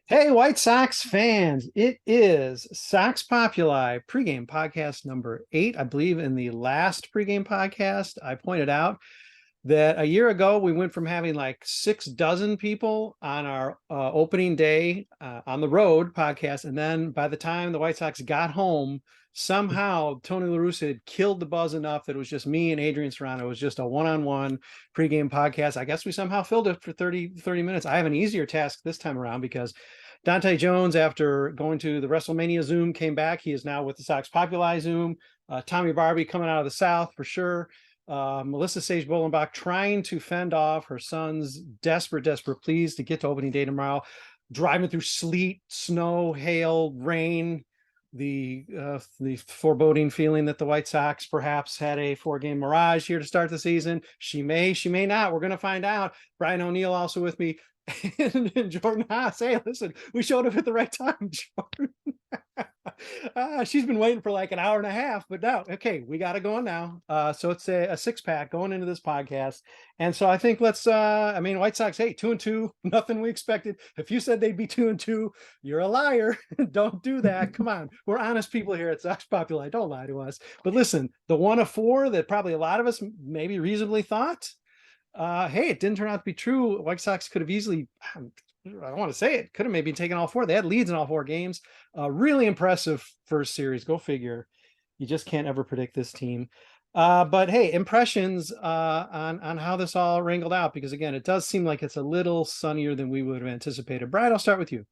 Hey, White Sox fans, it is Sox Populi pregame podcast number 8. I believe in the last pregame podcast, I pointed out that a year ago we went from having like 6 dozen people on our opening day on the road podcast. And then by the time the White Sox got home, somehow Tony La Russa had killed the buzz enough that it was just me and Adrian Serrano. It was just a one-on-one pregame podcast. I guess we somehow filled it for 30 minutes. I have an easier task this time around because Dante Jones, after going to the WrestleMania Zoom, came back. He is now with the Sox Populi Zoom. Tommy Barbee coming out of the South for sure. Melissa Sage-Bollenbach trying to fend off her son's desperate pleas to get to opening day tomorrow, driving through sleet, snow, hail, rain, the foreboding feeling that the White Sox perhaps had a 4-game mirage here to start the season. She may not. We're going to find out. Brian O'Neill also with me. And Jordan Haas, hey, listen, we showed up at the right time, Jordan. She's been waiting for like an hour and a half, but now, okay, we got to go on now. So it's a 6-pack going into this podcast. And so I think White Sox, hey, 2-2, nothing we expected. If you said they'd be 2-2, you're a liar. Don't do that. Come on. We're honest people here at Sox Populi. Don't lie to us. But listen, the 1-4 that probably a lot of us maybe reasonably thought, hey, it didn't turn out to be true. White Sox could have easily, I don't want to say it, could have maybe taken all 4. They had leads in all 4 games. Really impressive first series. Go figure. You just can't ever predict this team. But hey, impressions on how this all wrangled out, because again, it does seem like it's a little sunnier than we would have anticipated. Brian, I'll start with you.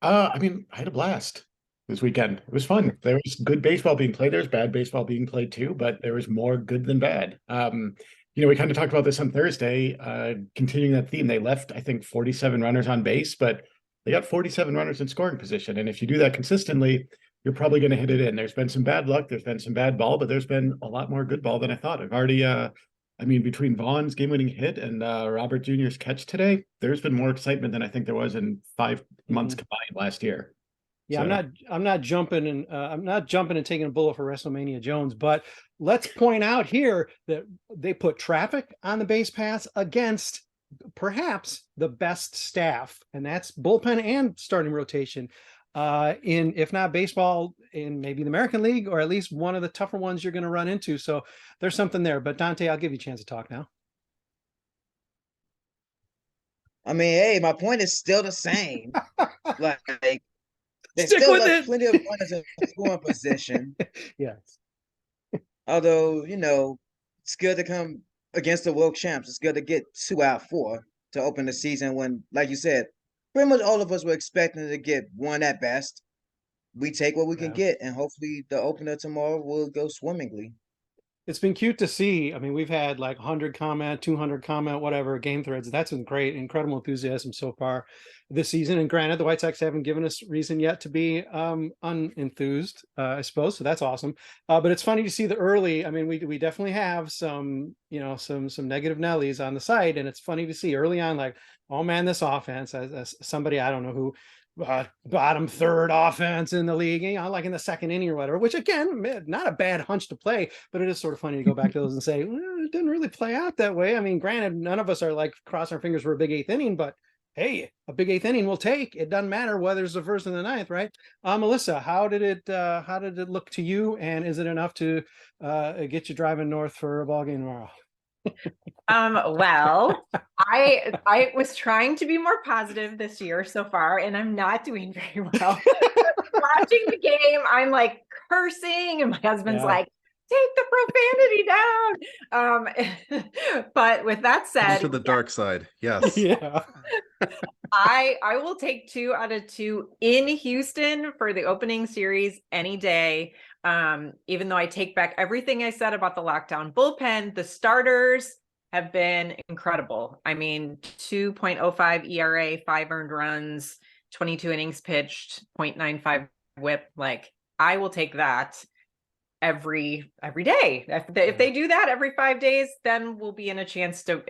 I had a blast this weekend. It was fun. There was good baseball being played. There's bad baseball being played too, but there was more good than bad. We kind of talked about this on Thursday, continuing that theme. They left, I think, 47 runners on base, but they got 47 runners in scoring position. And if you do that consistently, you're probably going to hit it in. There's been some bad luck. There's been some bad ball, but there's been a lot more good ball than I thought. I've already, between Vaughn's game-winning hit and Robert Jr.'s catch today, there's been more excitement than I think there was in 5 months combined last year. Yeah, So. I'm not jumping and taking a bullet for WrestleMania Jones, but let's point out here that they put traffic on the base paths against perhaps the best staff, and that's bullpen and starting rotation in, if not baseball, in maybe the American League, or at least one of the tougher ones you're going to run into. So there's something there. But Dante, I'll give you a chance to talk now. Hey, my point is still the same. Like they Stick still with left it. plenty of runners in scoring position. Yes. Although, it's good to come against the world champs. It's good to get 2 out of 4 to open the season when, like you said, pretty much all of us were expecting to get 1 at best. We take what we can get, and hopefully the opener tomorrow will go swimmingly. It's been cute to see. I mean, we've had like 100 comment, 200 comment, whatever game threads. That's been great, incredible enthusiasm so far this season. And granted, the White Sox haven't given us reason yet to be unenthused, I suppose. So that's awesome. But it's funny to see the early. I mean, we definitely have some negative Nellies on the site, and it's funny to see early on, like, oh man, this offense, as somebody I don't know who, bottom 3rd offense in the league, like in the 2nd inning or whatever, which again, not a bad hunch to play, but it is sort of funny to go back to those and say, well, it didn't really play out that way. I mean, granted, none of us are like crossing our fingers for a big 8th inning, but hey, a big 8th inning we'll take. It doesn't matter whether it's the 1st or the 9th, right? Melissa, how did it look to you, and is it enough to get you driving north for a ball game tomorrow? Well, I was trying to be more positive this year so far, and I'm not doing very well. Watching the game, I'm like cursing, and my husband's like, take the profanity down. But with that said, to the dark side. Yes. Yeah. I will take 2 out of 2 in Houston for the opening series any day. Even though I take back everything I said about the lockdown bullpen, the starters have been incredible. I mean, 2.05 ERA, 5 earned runs, 22 innings pitched, 0.95 whip. Like, I will take that every day. If they do that every 5 days, then we'll be in a chance to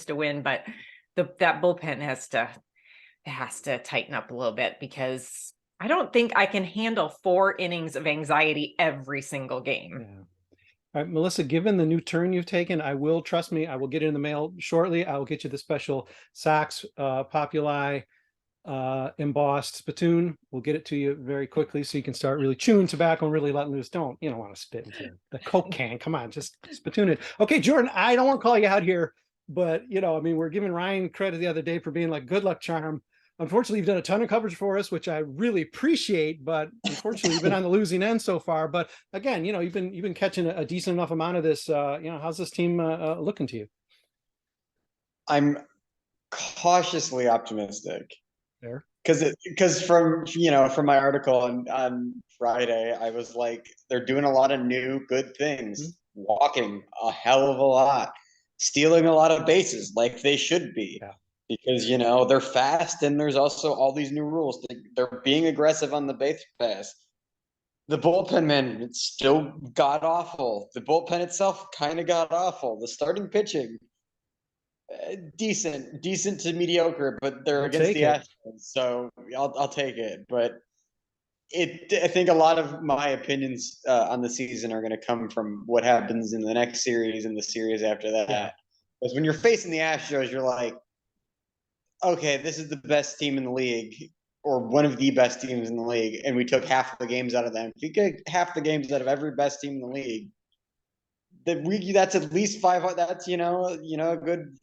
win. But that bullpen has to tighten up a little bit, because I don't think I can handle 4 innings of anxiety every single game. Yeah. All right, Melissa, given the new turn you've taken, I will get it in the mail shortly. I will get you the special Sox Populi embossed spittoon. We'll get it to you very quickly so you can start really chewing tobacco and really letting loose. You don't want to spit into the Coke can. Come on, just spittoon it. Okay, Jordan, I don't want to call you out here, but I mean, we're giving Ryan credit the other day for being like good luck charm. Unfortunately, you've done a ton of coverage for us, which I really appreciate, but unfortunately you've been on the losing end so far. But again, you've been catching a decent enough amount of this. How's this team looking to you? I'm cautiously optimistic. There. Because from my article on Friday, I was like, they're doing a lot of new good things, walking a hell of a lot, stealing a lot of bases like they should be, because they're fast, and there's also all these new rules. They're being aggressive on the base pass. The bullpen, man, it's still god awful. The bullpen itself kind of god awful. The starting pitching, decent to mediocre, but they're against the Astros, so I'll take it. But I think a lot of my opinions on the season are going to come from what happens in the next series and the series after that. Because when you're facing the Astros, you're like, okay, this is the best team in the league, or one of the best teams in the league, and we took half the games out of them. If you get half the games out of every best team in the league, that's at least 5. That's a good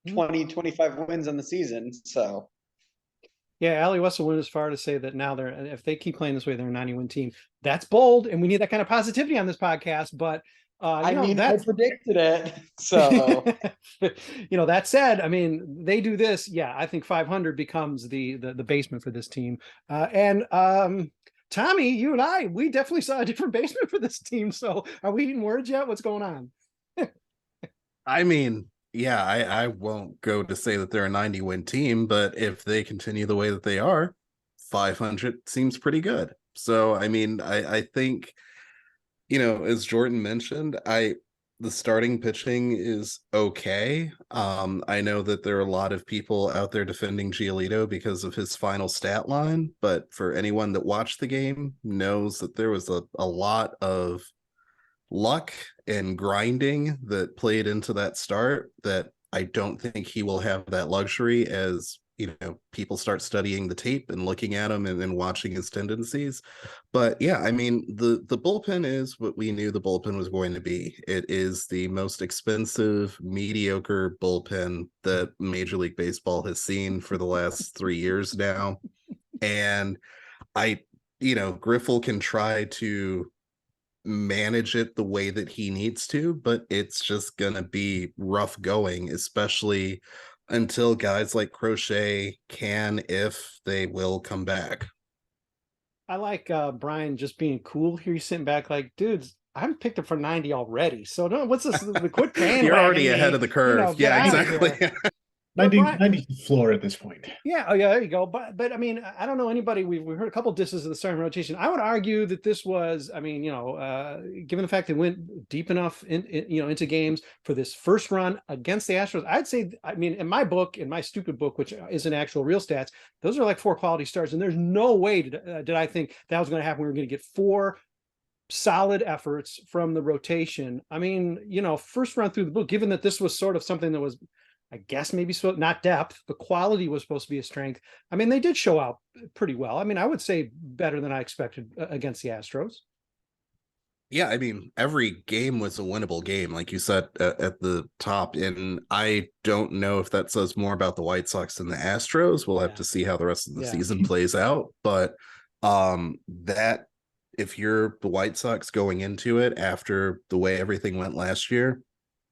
20-25 wins on the season. So yeah, Allie Wessel went as far to say that now if they keep playing this way, they're a 90-win team. That's bold, and we need that kind of positivity on this podcast. But I predicted it. So that said, I mean, they do this. Yeah, I think 500 becomes the basement for this team. And Tommy, you and I, we definitely saw a different basement for this team. So are we eating words yet? What's going on? I mean, yeah, I won't go to say that they're a 90-win team, but if they continue the way that they are, 500 seems pretty good. So, I mean, I think, as Jordan mentioned, the starting pitching is okay. I know that there are a lot of people out there defending Giolito because of his final stat line, but for anyone that watched the game knows that there was a lot of luck and grinding that played into that start, that I don't think he will have that luxury as people start studying the tape and looking at him and then watching his tendencies. But yeah, I mean, the bullpen is what we knew the bullpen was going to be. It is the most expensive, mediocre bullpen that Major League Baseball has seen for the last 3 years now. And Griffel can try to manage it the way that he needs to, but it's just gonna be rough going, especially until guys like Crochet can, if they will, come back. I like Brian just being cool here. He's sitting back like, dudes, I'm picked up for 90 already. So no, what's this? The quit bandwagon. You're already ahead of the curve. Yeah, exactly. 90 floor at this point. Yeah, oh yeah, there you go. But I mean, I don't know anybody. We've heard a couple disses of the starting rotation. I would argue that this was, I mean, given the fact they went deep enough into games for this first run against the Astros, I'd say, I mean, in my book, in my stupid book, which isn't actual real stats, those are like 4 quality starts, and there's no way did I think that was going to happen. We were going to get 4 solid efforts from the rotation. I mean, first run through the book, given that this was sort of something that was, I guess, maybe not depth, but quality was supposed to be a strength. I mean, they did show out pretty well. I mean, I would say better than I expected against the Astros. Yeah, I mean, every game was a winnable game, like you said at the top. And I don't know if that says more about the White Sox than the Astros. We'll have to see how the rest of the season plays out. But that, if you're the White Sox going into it after the way everything went last year,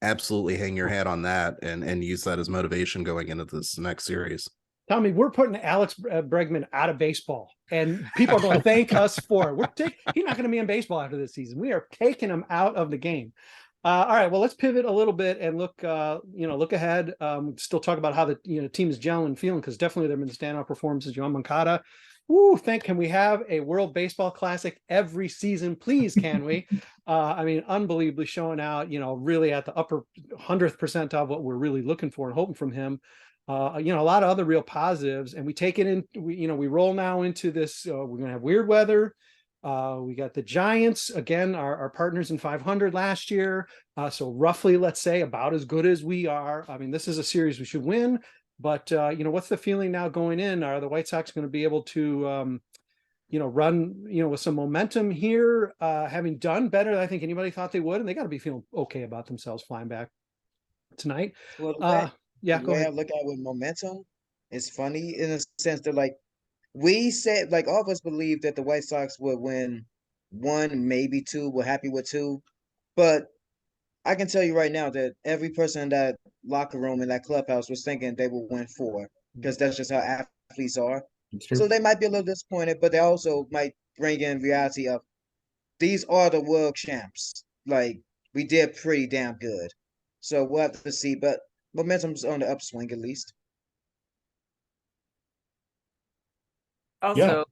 absolutely hang your hat on that and use that as motivation going into this next series. Tommy, we're putting Alex Bregman out of baseball, and people are going to thank us for it. He's not going to be in baseball after this season. We are taking him out of the game. All right, well, let's pivot a little bit and look ahead. Still talk about how the team is gelling and feeling, because definitely there have been standout performances. Yohan Moncada, can we have a World Baseball Classic every season, please? Can we? I mean, unbelievably showing out, really at the upper 100th percentile of what we're really looking for and hoping from him. A lot of other real positives, and we take it in, we roll now into this, we're going to have weird weather. We got the Giants, again, our partners in 500 last year. So roughly, let's say, about as good as we are. I mean, this is a series we should win. But what's the feeling now going in? Are the White Sox going to be able to run, with some momentum here, having done better than I think anybody thought they would, and they got to be feeling okay about themselves flying back tonight. Well, Go I ahead. look at it with momentum, it's funny in a sense that like we said, like all of us believed that the White Sox would win one, maybe two. We're happy with two, but I can tell you right now that every person in that locker room in that clubhouse was thinking they will win four because that's just how athletes are. It's So true. they might be a little disappointed, but they also might bring in reality of these are the world champs. Like we did pretty damn good. So we'll have to see, but momentum's on the upswing at least. Yeah. Also,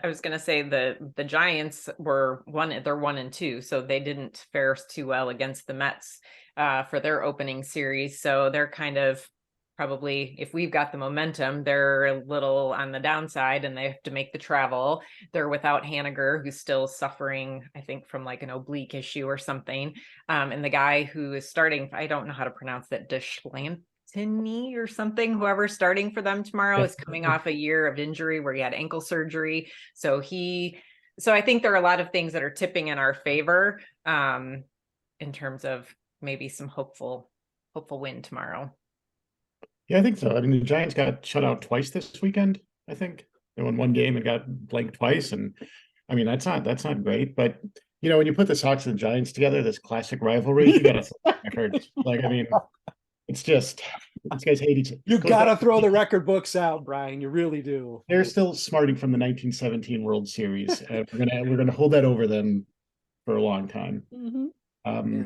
I was gonna say the Giants were they're 1-2, so they didn't fare too well against the Mets for their opening series. So they're kind of probably, if we've got the momentum, they're a little on the downside and they have to make the travel. They're without Haniger, who's still suffering, I think, from like an oblique issue or something. And the guy who is starting, I don't know how to pronounce that, Ballantini or something, whoever's starting for them tomorrow is coming off a year of injury where he had ankle surgery. So I think there are a lot of things that are tipping in our favor in terms of maybe some hopeful win tomorrow. Yeah, I think so. I mean, the Giants got shut out twice this weekend. I think they won one game and got blanked twice, and I mean that's not great. But when you put the Sox and the Giants together, this classic rivalry, you got to record. Like, I mean, it's just these guys hate each other. You got to throw the record books out, Brian. You really do. They're still smarting from the 1917 World Series, and we're gonna hold that over them for a long time. Yeah.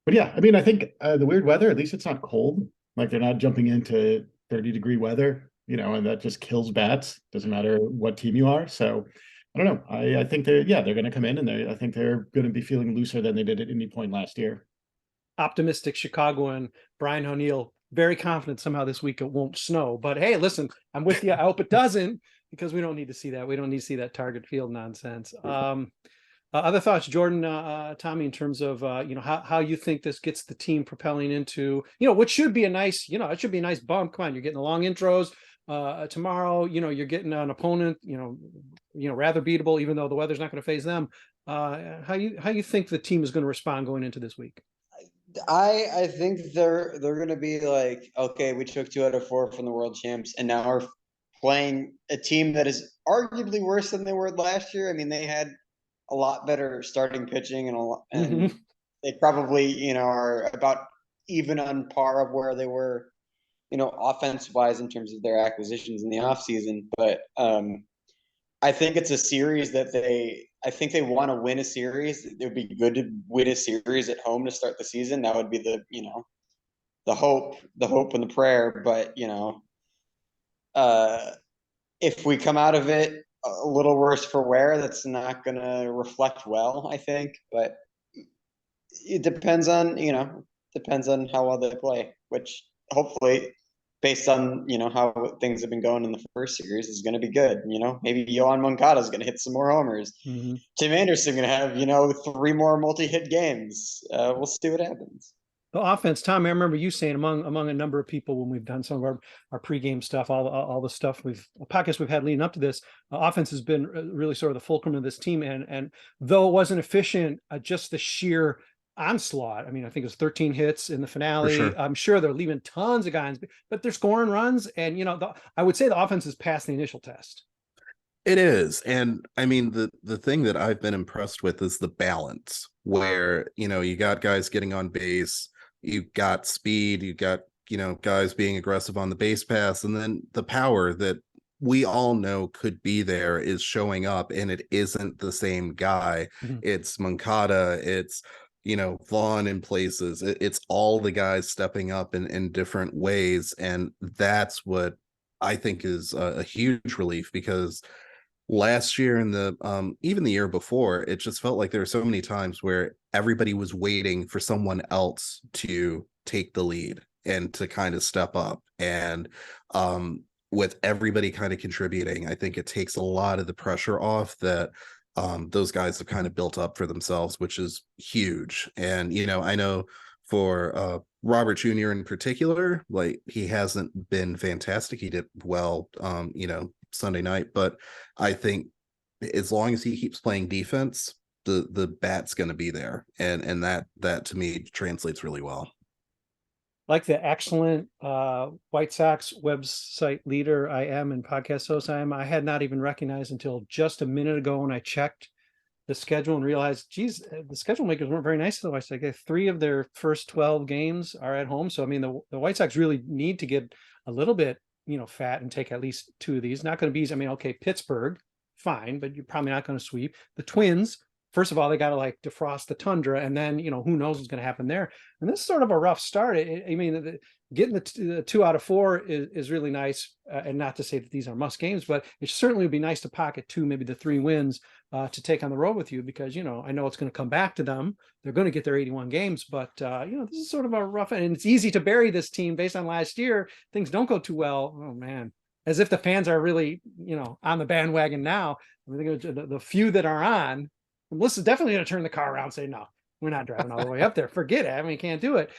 But yeah, I mean, I think the weird weather, at least it's not cold. Like they're not jumping into 30-degree weather, and that just kills bats. Doesn't matter what team you are. So I don't know. I think they're going to come in, and I think they're going to be feeling looser than they did at any point last year. Optimistic Chicagoan Brian O'Neill, very confident somehow this week it won't snow. But hey, listen, I'm with you. I hope it doesn't, because we don't need to see that. We don't need to see that Target Field nonsense. Other thoughts, Jordan, Tommy, in terms of how you think this gets the team propelling into what should be a nice it should be a nice bump. Come on, you're getting the long intros tomorrow. You're getting an opponent rather beatable, even though the weather's not going to phase them. How you think the team is going to respond going into this week? I think they're going to be like, okay, we took 2 out of 4 from the world champs, and now we're playing a team that is arguably worse than they were last year. I mean, they had a lot better starting pitching and they probably are about even on par of where they were offense wise in terms of their acquisitions in the offseason. But I think it's a series that I think they want to win a series. It would be good to win a series at home to start the season. That would be the hope and the prayer. But if we come out of it a little worse for wear, that's not going to reflect well, I think. But it depends on how well they play, which hopefully, based on how things have been going in the first series, is going to be good. Maybe Yohan Moncada is going to hit some more homers. Tim Anderson going to have 3 more multi-hit games. We'll see what happens. The offense, Tom, I remember you saying among a number of people when we've done some of our pregame stuff, all the stuff podcasts we've had leading up to this, offense has been really sort of the fulcrum of this team. And though it wasn't efficient, just the sheer onslaught. I mean, I think it was 13 hits in the finale. Sure. I'm sure they're leaving tons of guys, but they're scoring runs. And, I would say the offense has passed the initial test. It is. And I mean, the thing that I've been impressed with is the balance where, you got guys getting on base, you got speed, you got, guys being aggressive on the base pass, and then the power that we all know could be there is showing up, and it isn't the same guy. It's Moncada, it's, Vaughn in places. It's all the guys stepping up in different ways. And that's what I think is a huge relief, because last year and even the year before, it just felt like there were so many times where everybody was waiting for someone else to take the lead and to kind of step up. And with everybody kind of contributing, I think it takes a lot of the pressure off that those guys have kind of built up for themselves, which is huge. And I know for Robert Jr. in particular, like he hasn't been fantastic. He did well, Sunday night, but I think as long as he keeps playing defense, the bat's going to be there, and that to me translates really well. Like the excellent White Sox website leader I am and podcast host I am, I had not even recognized until just a minute ago when I checked the schedule and realized, geez, the schedule makers weren't very nice to the White Sox. 3 of their first 12 games are at home. So, I mean, the White Sox really need to get a little bit, fat and take at least 2 of these. Not going to be, I mean, okay, Pittsburgh, fine, but you're probably not going to sweep. The Twins, first of all, they got to like defrost the tundra, and then, who knows what's going to happen there. And this is sort of a rough start. I mean, getting the 2 out of 4 is really nice. And not to say that these are must games, but it certainly would be nice to pocket 2, maybe the 3 wins to take on the road with you, because, I know it's going to come back to them. They're going to get their 81 games, but, this is sort of a rough, and it's easy to bury this team based on last year. Things don't go too well. Oh, man. As if the fans are really, on the bandwagon now. I mean, the few that are on, Melissa's definitely going to turn the car around and say, no, we're not driving all the way up there. Forget it. I mean, can't do it.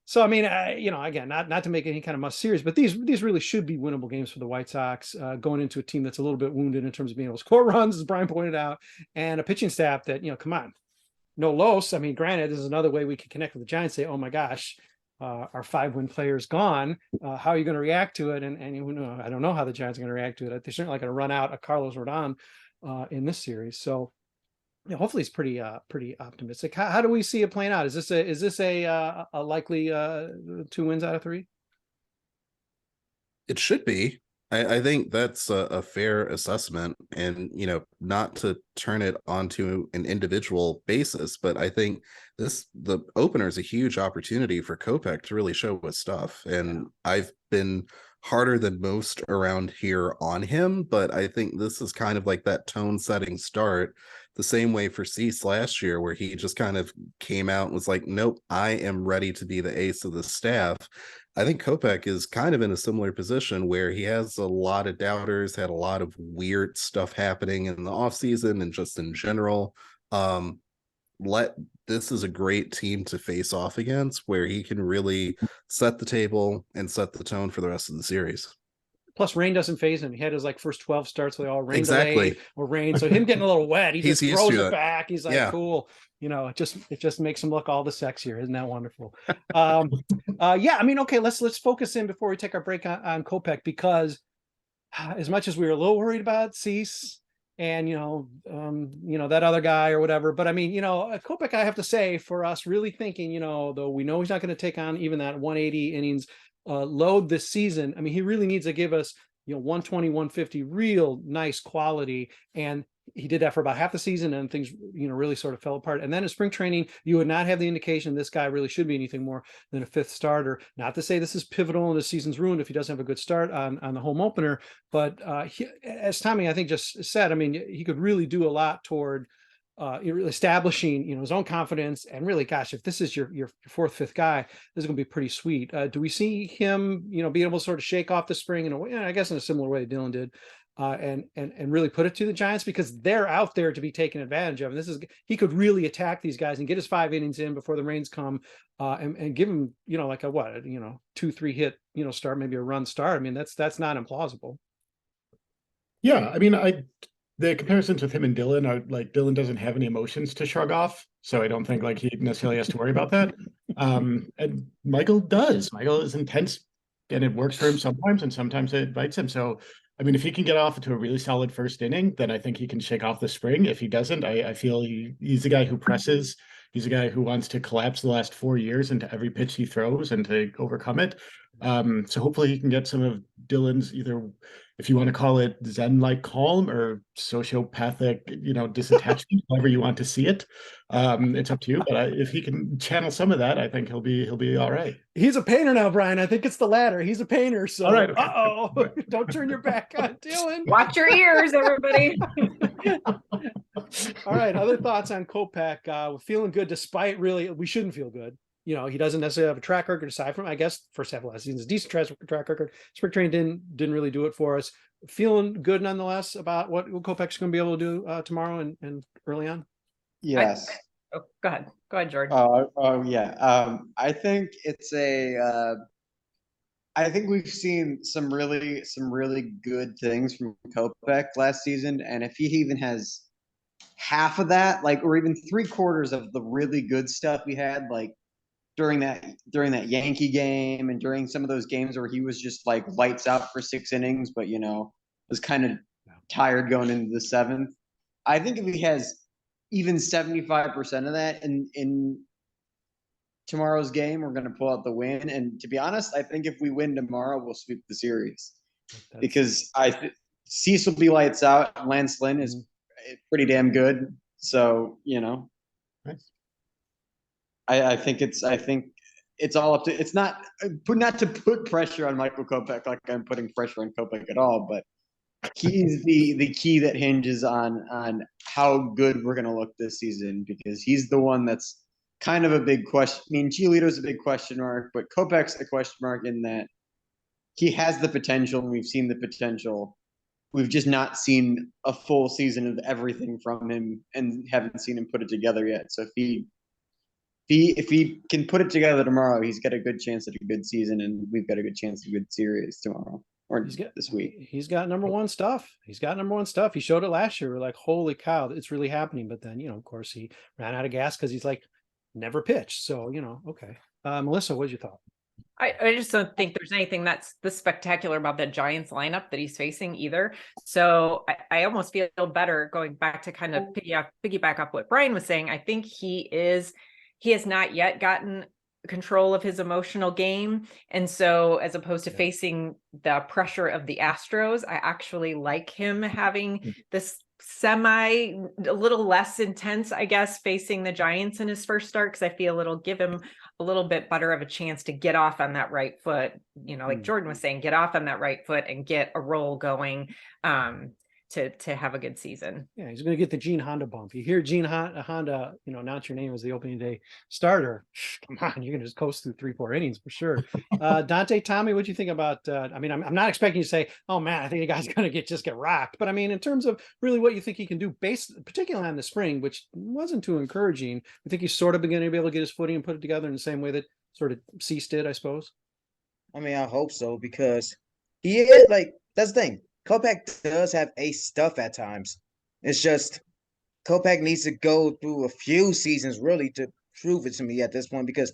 So, I mean, again, not to make any kind of must series, but these really should be winnable games for the White Sox, going into a team that's a little bit wounded in terms of being able to score runs, as Brian pointed out, and a pitching staff that, come on, no los. I mean, granted, this is another way we could connect with the Giants, say, oh my gosh, our 5-win player's gone. How are you going to react to it? And I don't know how the Giants are going to react to it. They're certainly not going to run out a Carlos Rodon in this series. So, hopefully it's pretty optimistic. How do we see it playing out? Is this a likely 2 wins out of 3? It should be. I think that's a fair assessment, and not to turn it onto an individual basis, but I think the opener is a huge opportunity for Kopech to really show his stuff. And I've been harder than most around here on him, but I think this is kind of like that tone setting start, the same way for Cease last year, where he just kind of came out and was like, nope, I am ready to be the ace of the staff. I think Kopech is kind of in a similar position, where he has a lot of doubters, had a lot of weird stuff happening in the offseason and just in general. This is a great team to face off against, where he can really set the table and set the tone for the rest of the series. Plus, rain doesn't phase him. He had his first 12 starts, so they all rain exactly delayed or rain. So him getting a little wet, he just throws it back. He's like, cool. It just makes him look all the sexier. Isn't that wonderful? I mean, okay, let's focus in before we take our break on Kopech, because as much as we were a little worried about Cease and that other guy or whatever, but I mean, Kopech, I have to say, for us really thinking, though we know he's not going to take on even that 180 innings load this season, I mean, he really needs to give us 120, 150 real nice quality, and he did that for about half the season, and things really sort of fell apart. And then in spring training, you would not have the indication this guy really should be anything more than a 5th starter. Not to say this is pivotal and the season's ruined if he doesn't have a good start on the home opener, but as Tommy I think just said, I mean, he could really do a lot toward establishing his own confidence. And really, gosh, if this is your 4th, 5th guy, this is going to be pretty sweet. Do we see him be able to sort of shake off the spring in a way, I guess in a similar way Dylan did, and really put it to the Giants, because they're out there to be taken advantage of, and he could really attack these guys and get his 5 innings in before the rains come, and give him like a 2-3 hit start, maybe a run start. I mean, that's not implausible. Yeah, I mean, the comparisons with him and Dylan are like, Dylan doesn't have any emotions to shrug off, so I don't think like he necessarily has to worry about that. And Michael does. Michael is intense, and it works for him sometimes, and sometimes it bites him. So, I mean, if he can get off into a really solid first inning, then I think he can shake off the spring. If he doesn't, I feel he's the guy who presses. He's a guy who wants to collapse the last 4 years into every pitch he throws and to overcome it. So hopefully he can get some of Dylan's, either, if you want to call it Zen-like calm or sociopathic, disattachment, however you want to see it. It's up to you. But if he can channel some of that, I think he'll be all right. He's a painter now, Brian. I think it's the latter. He's a painter. So, all right, okay. Uh-oh, don't turn your back on Dylan. Watch your ears, everybody. All right. Other thoughts on Kopech? We're feeling good, despite really, we shouldn't feel good. He doesn't necessarily have a track record aside from, I guess, first half of last season is a decent track record. Spring training didn't really do it for us. Feeling good nonetheless about what Kopech's going to be able to do tomorrow and early on. Yes. Oh, go ahead, Jordan. Oh yeah. I think it's I think we've seen some really good things from Kopech last season, and if he even has half of that, like, or even 3/4 of the really good stuff we had, like during that Yankee game and during some of those games where he was just like lights out for 6 innings, but was kind of tired going into the seventh. I think if he has even 75% of that in tomorrow's game, we're going to pull out the win. And to be honest, I think if we win tomorrow, we'll sweep the series because Cecil will be lights out. Lance Lynn is pretty damn good. So, Nice. I think it's all up to, it's not to put pressure on Michael Kopech like I'm putting pressure on Kopech at all, but he's the key that hinges on how good we're going to look this season, because he's the one that's kind of a big question. I mean, Giolito's a big question mark, but Kopech's a question mark in that he has the potential, and we've seen the potential. We've just not seen a full season of everything from him and haven't seen him put it together yet. So if he can put it together tomorrow, he's got a good chance at a good season, and we've got a good chance at a good series tomorrow or this week. He's got number one stuff. He showed it last year. We're like, holy cow, it's really happening. But then, of course, he ran out of gas because he's like never pitched. So, okay. Melissa, what's your thought? I just don't think there's anything that's the spectacular about the Giants lineup that he's facing either. So I almost feel better going back to kind of piggyback up what Brian was saying. I think he has not yet gotten control of his emotional game. And so as opposed to facing the pressure of the Astros, I actually like him having this a little less intense, I guess, facing the Giants in his first start, because I feel it'll give him a little bit better of a chance to get off on that right foot, like Jordan was saying, get off on that right foot and get a roll going to have a good season. Yeah, he's going to get the Gene Honda bump. You hear Gene Honda, announce your name as the opening day starter. Come on, you're going to just coast through 3-4 innings for sure. Dante, Tommy, what do you think about? I'm not expecting you to say, "Oh man, I think the guy's going to get rocked." But I mean, in terms of really what you think he can do, based particularly on the spring, which wasn't too encouraging. I think he's sort of beginning to be able to get his footing and put it together in the same way that sort of Cease did, I suppose. I mean, I hope so, because he is that's the thing. Kopech does have ace stuff at times. It's just Kopech needs to go through a few seasons really to prove it to me at this point, because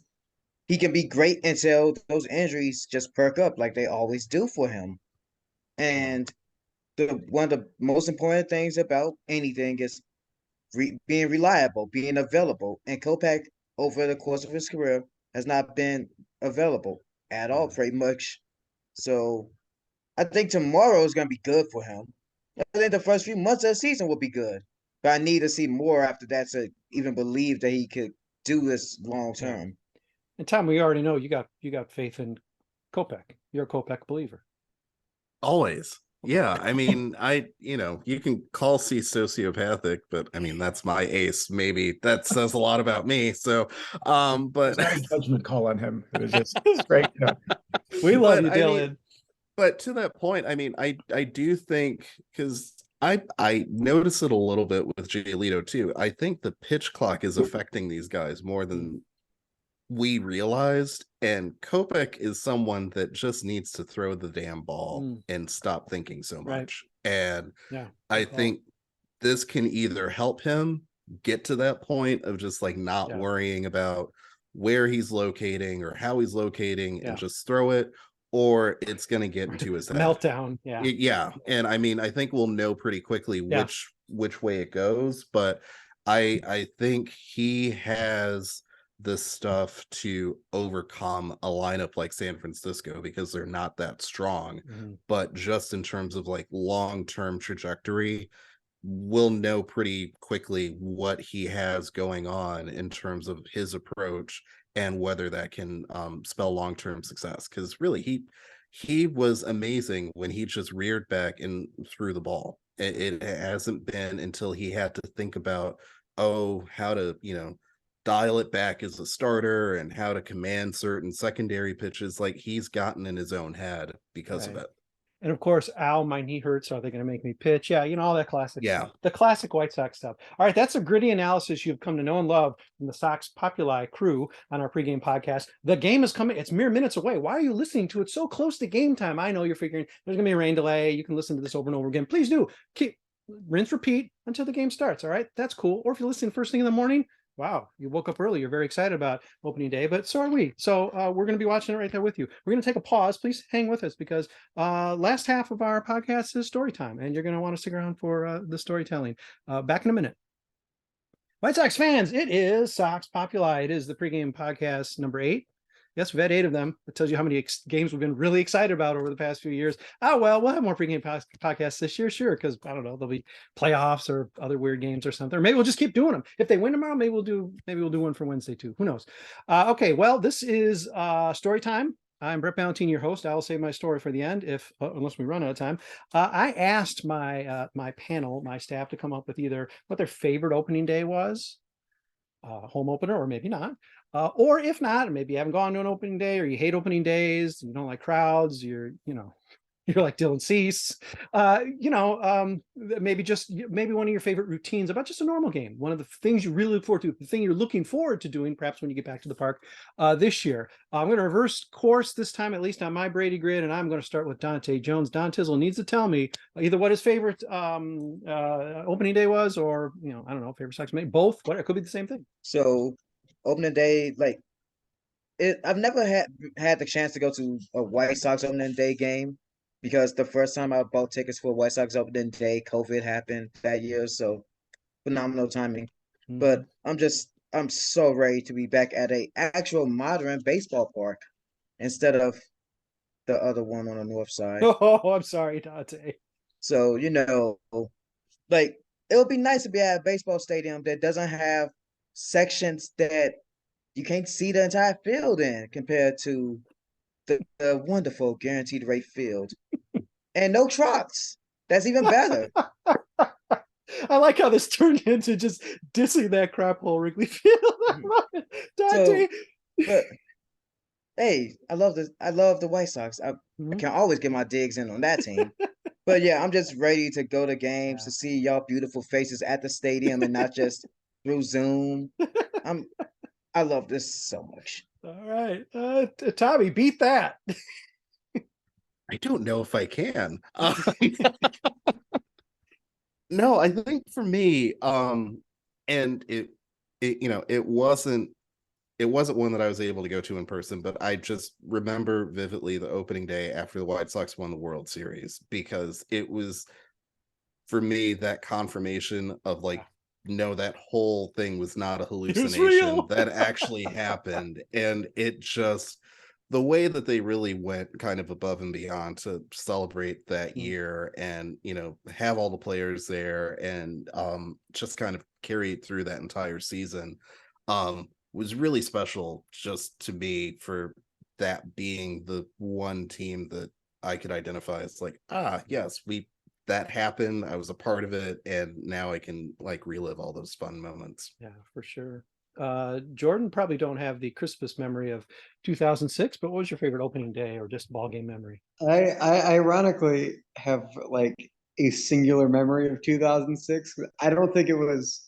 he can be great until those injuries just perk up like they always do for him. And one of the most important things about anything is being reliable, being available. And Kopech, over the course of his career, has not been available at all, pretty much. So I think tomorrow is going to be good for him. I think the first few months of the season will be good, but I need to see more after that to even believe that he could do this long term. And Tom, we already know you got faith in Kopech. You're a Kopech believer. Always. Yeah, I mean, you can call C sociopathic, but I mean, that's my ace. Maybe that says a lot about me. So, but it's not a judgment call on him. It was just great. We love you, Dylan. But to that point, I mean, I do think, because I notice it a little bit with Giolito too. I think the pitch clock is affecting these guys more than we realized, and Kopech is someone that just needs to throw the damn ball and stop thinking so much. Right. And I think this can either help him get to that point of just like not worrying about where he's locating or how he's locating and just throw it, or it's going to get into his head. Meltdown. And I mean, I think we'll know pretty quickly which way it goes, but I think he has the stuff to overcome a lineup like San Francisco, because they're not that strong. But just in terms of like long-term trajectory, we'll know pretty quickly what he has going on in terms of his approach and whether that can spell long-term success. Because really, he was amazing when he just reared back and threw the ball. It hasn't been until he had to think about how to dial it back as a starter and how to command certain secondary pitches. Like, he's gotten in his own head because of it. And of course, ow, my knee hurts. So are they going to make me pitch? Yeah, all that classic stuff. The classic White Sox stuff. All right, that's a gritty analysis you've come to know and love from the Sox Populi crew on our pregame podcast. The game is coming. It's mere minutes away. Why are you listening to it so close to game time? I know you're figuring there's going to be a rain delay. You can listen to this over and over again. Please do. Keep rinse, repeat until the game starts. All right, that's cool. Or if you're listening first thing in the morning, wow, you woke up early. You're very excited about opening day, but so are we. So we're going to be watching it right there with you. We're going to take a pause. Please hang with us because last half of our podcast is story time, and you're going to want to stick around for the storytelling. Back in a minute. White Sox fans, it is Sox Populi. It is the pregame podcast number 8. Yes, we've had 8 of them. It tells you how many games we've been really excited about over the past few years. Oh, well, we'll have more pregame podcasts this year, sure, because I don't know, there'll be playoffs or other weird games or something. Or maybe we'll just keep doing them. If they win tomorrow, maybe we'll do one for Wednesday too. Who knows? Okay, well, this is story time. I'm Brett Ballantini, your host. I will save my story for the end, unless we run out of time. I asked my my panel, my staff, to come up with either what their favorite opening day was, home opener, or maybe not. Or if not, maybe you haven't gone to an opening day, or you hate opening days, you don't like crowds, you're like Dylan Cease, maybe one of your favorite routines about just a normal game. One of the things you really look forward to, the thing you're looking forward to doing, perhaps when you get back to the park this year. I'm going to reverse course this time, at least on my Brady grid, and I'm going to start with Dante Jones. Don Tizzle needs to tell me either what his favorite opening day was, or, I don't know, favorite Sox, maybe both. What, it could be the same thing. So opening day, I've never had the chance to go to a White Sox opening day game, because the first time I bought tickets for White Sox opening day, COVID happened that year. So phenomenal timing. Mm-hmm. But I'm so ready to be back at a actual modern baseball park instead of the other one on the north side. Oh, I'm sorry, Dante. So, it would be nice to be at a baseball stadium that doesn't have sections that you can't see the entire field in, compared to the wonderful guaranteed rate field. And no trucks. That's even better. I like how this turned into just dissing that crap hole Wrigley Field. Dante. But hey, I love the White Sox. I can always get my digs in on that team. But yeah, I'm just ready to go to games, to see y'all beautiful faces at the stadium and not just through Zoom. I love this so much. All right. Tommy, beat that. I don't know if I can. No, I think for me, and it wasn't one that I was able to go to in person, but I just remember vividly the opening day after the White Sox won the World Series, because it was, for me, that confirmation of no, that whole thing was not a hallucination. That actually happened. And it just, the way that they really went kind of above and beyond to celebrate that year, and have all the players there, and just kind of carry it through that entire season, was really special just to me, for that being the one team that I could identify as yes, that happened. I was a part of it, and now I can relive all those fun moments. Yeah, for sure. Jordan, probably don't have the crispest memory of 2006, but what was your favorite opening day or just ball game memory? I ironically have a singular memory of 2006. I don't think it was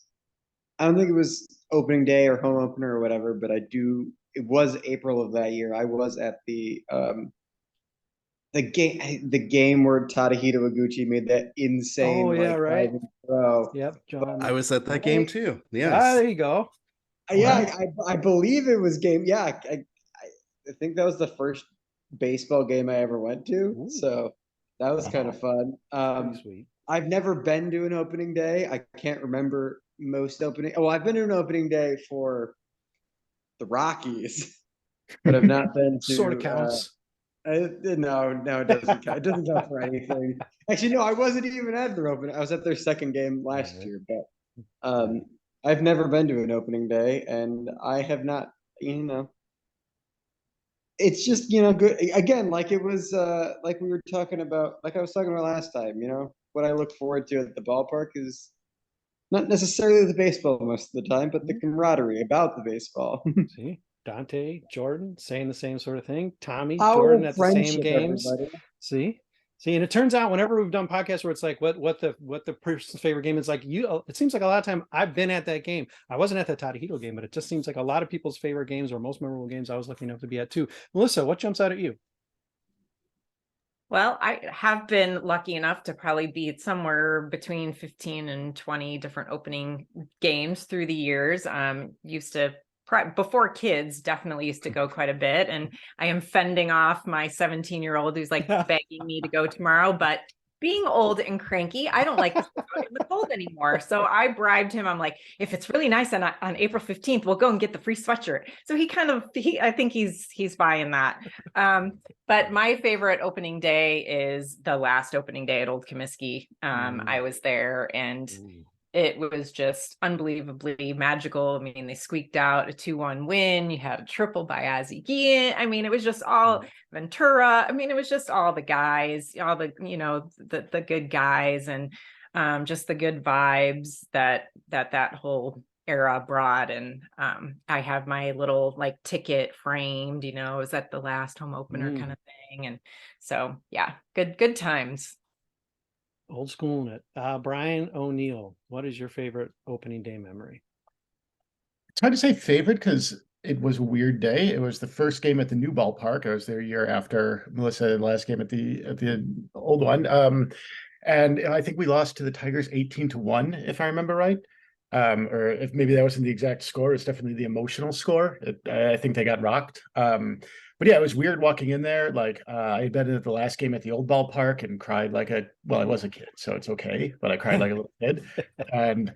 opening day or home opener or whatever, but it was April of that year. I was at the game where Tadahito Iguchi made that insane right throw. Yep, John. I was at that game too. Yes. There you go. Yeah, I believe it was game. Yeah, I think that was the first baseball game I ever went to. Ooh. So that was kind of fun. Sweet. I've never been to an opening day. I can't remember most opening. Well, I've been to an opening day for the Rockies, but I've not been to. Sort of counts. No, it doesn't count. It doesn't count for anything. Actually, no, I wasn't even at their opening. I was at their second game last year, but I've never been to an opening day, and I have not. It's just good. Again, it was we were talking about, I was talking about last time. What I look forward to at the ballpark is not necessarily the baseball most of the time, but the camaraderie about the baseball. See, Dante, Jordan saying the same sort of thing. Tommy, Jordan at the same games. Everybody. See, See, and it turns out whenever we've done podcasts where it's like what the person's favorite game is, like it seems like a lot of time I've been at that game. I wasn't at the Tadahito game, but it just seems like a lot of people's favorite games or most memorable games I was lucky enough to be at too. Melissa, what jumps out at you? Well, I have been lucky enough to probably be somewhere between 15 and 20 different opening games through the years. Used to before kids, definitely used to go quite a bit, and I am fending off my 17-year-old who's like begging me to go tomorrow, but being old and cranky, I don't like to go out in the cold anymore. So I bribed him. I'm like, if it's really nice on April 15th, we'll go and get the free sweatshirt. So I think he's buying that. But my favorite opening day is the last opening day at Old Comiskey. I was there, and it was just unbelievably magical. I mean, they squeaked out a 2-1 win. You had a triple by Ozzie Guillen. I mean, it was just all Ventura. I mean, it was just all the guys, all the, the good guys, and just the good vibes that whole era brought. And I have my little like ticket framed, it was at the last home opener kind of thing. And so, yeah, good times. Old school in it. Brian O'Neill, what is your favorite opening day memory? It's hard to say favorite because it was a weird day. It was the first game at the new ballpark. I was there a year after Melissa, the last game at the old one. And I think we lost to the Tigers 18-1, if I remember right. Or if maybe that wasn't the exact score, it's definitely the emotional score. I think they got rocked. But yeah, it was weird walking in there. Like I had been at the last game at the old ballpark and cried like I was a kid, so it's okay, but I cried like a little kid. And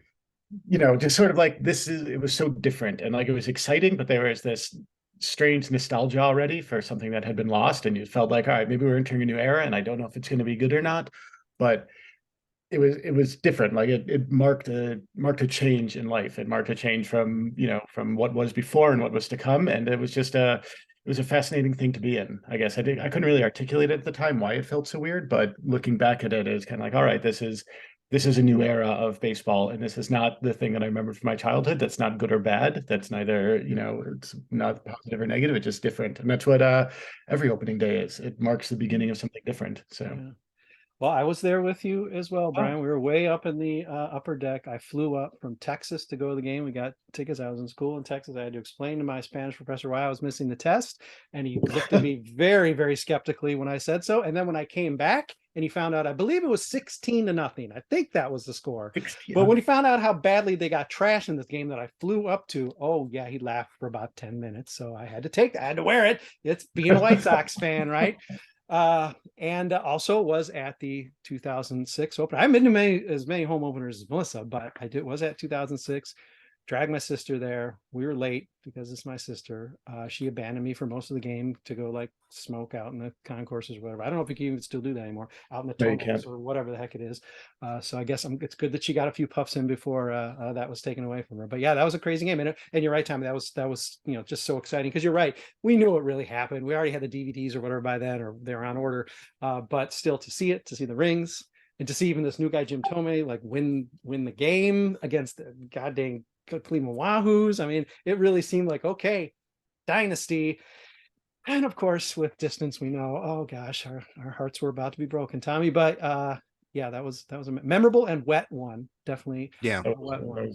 just sort of like it was so different, and like it was exciting, but there was this strange nostalgia already for something that had been lost, and you felt like, all right, maybe we're entering a new era, and I don't know if it's going to be good or not, but it was different. Like it marked a change in life. It marked a change from what was before and what was to come, and it was just a fascinating thing to be in. I guess I couldn't really articulate it at the time why it felt so weird, but looking back at it, it's kind of like, all right, this is a new era of baseball, and this is not the thing that I remember from my childhood. That's not good or bad. That's neither, it's not positive or negative. It's just different, and that's what every opening day is. It marks the beginning of something different. So. Yeah. Well, I was there with you as well, Brian. We were way up in the upper deck. I flew up from Texas to go to the game. We got tickets. I was in school in Texas. I had to explain to my Spanish professor why I was missing the test. And he looked at me very, very skeptically when I said so. And then when I came back and he found out, I believe it was 16-0. I think that was the score. 16. But when he found out how badly they got trashed in this game that I flew up to, oh, yeah, he laughed for about 10 minutes. So I had to take that. I had to wear it. It's being a White Sox fan, right? And also was at the 2006 opener. I haven't been to as many home openers as Melissa, but was at 2006. Dragged my sister there. We were late because it's my sister. She abandoned me for most of the game to go like smoke out in the concourses or whatever. I don't know if you can even still do that anymore, out in the tunnels or whatever the heck it is. So I guess it's good that she got a few puffs in before that was taken away from her. But yeah, that was a crazy game. And you're right, Tommy. That was just so exciting because you're right. We knew it really happened. We already had the DVDs or whatever by then, or they were on order. But still, to see the rings, and to see even this new guy Jim Thome like win the game against the goddamn Cleveland Wahoos. I mean, it really seemed like, okay, dynasty. And of course, with distance, we know, oh gosh, our hearts were about to be broken, Tommy. But yeah, that was a memorable and wet one. Definitely. Yeah. Wet one.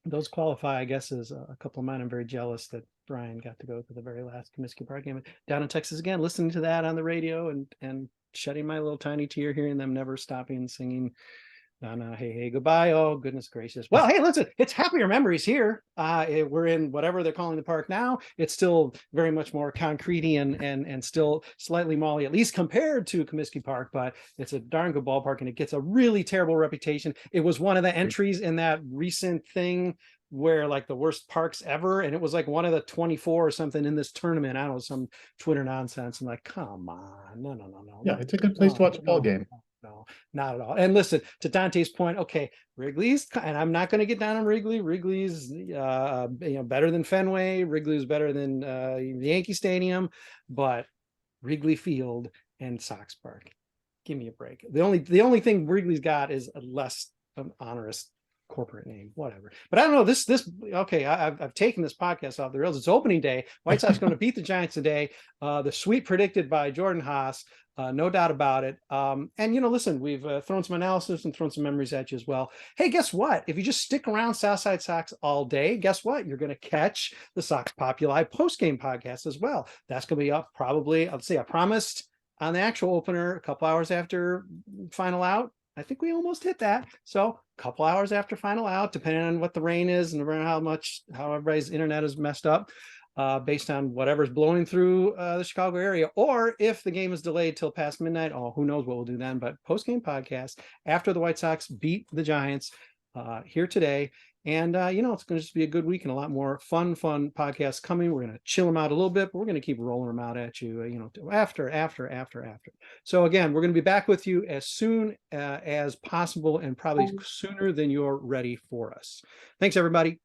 Those qualify, I guess, as a couple of mine. I'm very jealous that Brian got to go to the very last Comiskey Park game down in Texas again, listening to that on the radio and shedding my little tiny tear, hearing them never stopping singing hey goodbye. Oh goodness gracious. Well, hey, listen, it's happier memories here. We're in whatever they're calling the park now. It's still very much more concretey and still slightly molly, at least compared to Comiskey Park, but it's a darn good ballpark, and it gets a really terrible reputation. It was one of the entries in that recent thing where like the worst parks ever, and it was like one of the 24 or something in this tournament. I don't know, some Twitter nonsense. I'm like, come on, no. Yeah, it's a good place to watch a ball game. No, not at all. And listen, to Dante's point, okay, Wrigley's, and I'm not going to get down on Wrigley. Wrigley's better than Fenway. Wrigley's better than the Yankee Stadium, but Wrigley Field and Sox Park, give me a break. The only thing Wrigley's got is a less onerous corporate name, whatever. But I don't know, this okay, I've taken this podcast off the rails. It's opening day. White Sox going to beat the Giants today. The sweep predicted by Jordan Haas. No doubt about it. And, listen, we've thrown some analysis and thrown some memories at you as well. Hey, guess what? If you just stick around Southside Sox all day, guess what? You're going to catch the Sox Populi post-game podcast as well. That's going to be up probably, I'll say I promised on the actual opener a couple hours after final out. I think we almost hit that. So a couple hours after final out, depending on what the rain is and how everybody's internet is messed up. Based on whatever's blowing through the Chicago area, or if the game is delayed till past midnight, who knows what we'll do then. But post-game podcast after the White Sox beat the Giants here today. And, it's going to just be a good week and a lot more fun podcasts coming. We're going to chill them out a little bit, but we're going to keep rolling them out at you, after. So again, we're going to be back with you as soon as possible and probably sooner than you're ready for us. Thanks, everybody.